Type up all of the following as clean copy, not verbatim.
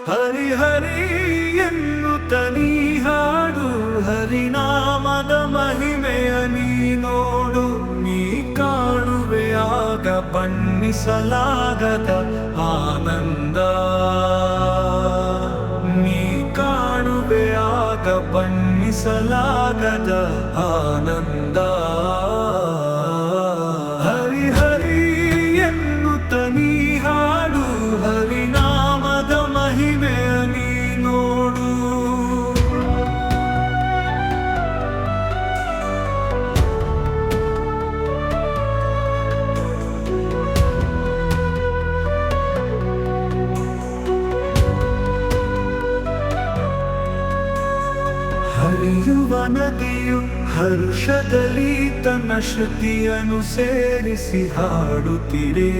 ಹರಿ ಹರಿ ಎನ್ನುತ್ತ ನೀ ಹಾಡು, ಹರಿನಾಮದ ಮಹಿಮೆಯ ನೀ ನೋಡು. ನೀ ಕಾಣುವೆಯಾಗ ಬಣ್ಣಿಸಲಾಗದ ಆನಂದ, ನೀ ಕಾಣುವೆಯಾಗ ಬಣ್ಣಿಸಲಾಗದ ಆನಂದ. ಹರಿ ಹರಿ ಎನ್ನುತ್ತ ನೀ ಹಾಡು, ಹರಿನಾಮದ ಮಹಿಮೆಯ ನೀ ನೋಡು. ಹರಿಯುವ ನದಿಯು ಹರ್ಷದಲ್ಲಿ ತನ್ನ ಶ್ರುತಿಯನ್ನು ಸೇರಿಸಿ ಹಾಡುತ್ತಿರೆ.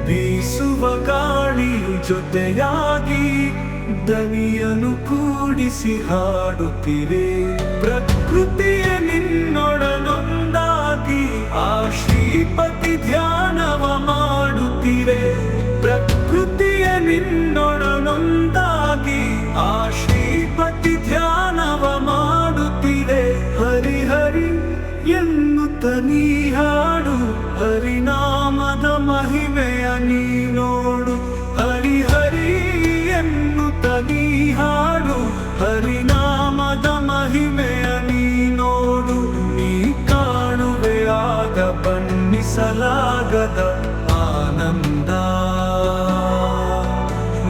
ಬೀಸುವ ಗಾಳಿಯು ಜೊತೆಯಾಗಿ ದನಿಯನ್ನು ಕೂಡಿಸಿ ಹಾಡುತ್ತಿರೆ. ಪ್ರಕೃತಿಯ ನಿನ್ನೊಡನೊಂದಾಗಿ ಆ ಶ್ರೀಪತಿ ಧ್ಯಾನವ ಮಾಡುತ್ತಿರೆ. ಪ್ರಕೃತಿಯ ನಿನ್ನೊಡನೊಂದಾಗಿ ಆ ಶ್ರೀಪತಿ ಧ್ಯಾನವ ಮಾಡುತ್ತಿದೆ. ಹರಿ ಹರಿ ಎನ್ನುತ್ತ ನೀ ಹಾಡು, ಹರಿನಾಮದ ಮಹಿಮೆಯ ನೀ ನೋಡು. ಹರಿ ಹರಿ ಎನ್ನುತ್ತ ನೀ ಹಾಡು, ಹರಿನಾಮದ ಮಹಿಮೆಯ ನೀ ನೋಡು. ನೀ ಕಾಣುವೆಯಾಗ ಬಣ್ಣಿಸಲಾಗದ ಆನಂದ,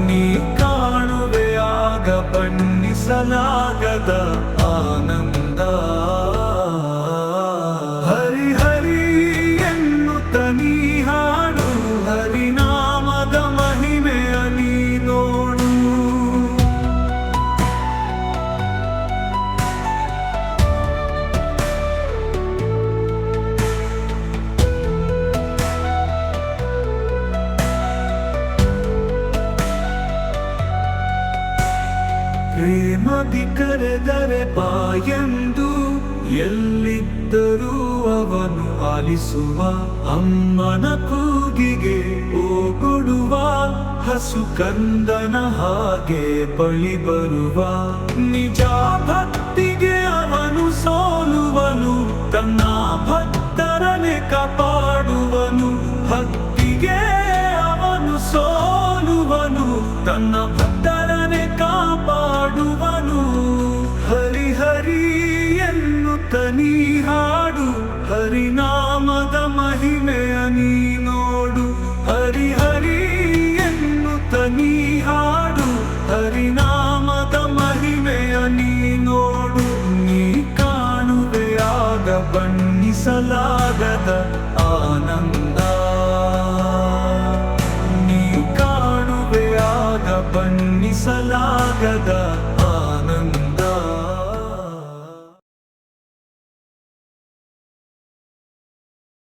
ನೀ ಕಾಣುವೆಯಾಗ ಬಣ್ಣಿಸಲಾಗದ ಆನಂದ. ಹರಿ ಹರಿ ಎನ್ನುತ್ತ ನೀ ಹಾಡು, ಹರಿನಾಮದ ಮಹಿಮೆಯ ನೀ ನೋಡು. ಪ್ರೇಮದಿ ಕರೆದರೆ ಬಾಯೆಂದು ಎಲ್ಲಿದ್ದರೂ ಅವನು ಆಲಿಸುವ. ಅಮ್ಮನ ಕೂಗಿಗೆ ಓಗೊಡುವ ಹಸು ಕಂದನ ಹಾಗೆ ಬಳಿ ಬರುವ. ನಿಜ ಭಕ್ತಿಗೆ ಅವನು ಸೋಲುವನು, ತನ್ನ ಭಕ್ತರನೆ ಕಾಪಾಡುವನು. ಭಕ್ತಿಗೆ ಅವನು ಸೋಲುವನು, ತನ್ನ ಭಕ್ತರನೆ ಕಾಪಾಡುವನು. ಹರಿ ಹರಿ ಎನ್ನುತ್ತ ನೀ ಹಾಡು, ಹರಿನಾಮದ ಮಹಿಮೆಯ ನೀ ನೋಡು. ಹರಿ ಹರಿ ಎನ್ನುತ್ತ ನೀ ಹಾಡು, ಹರಿನಾಮದ ಮಹಿಮೆಯ ನೀ ನೋಡು. ನೀ ಕಾಣುವೆಯಾಗ ಬಣ್ಣಿಸಲಾಗದ ಆನಂದ, ನೀ ಕಾಣುವೆಯಾಗ ಬಣ್ಣಿಸಲಾಗದ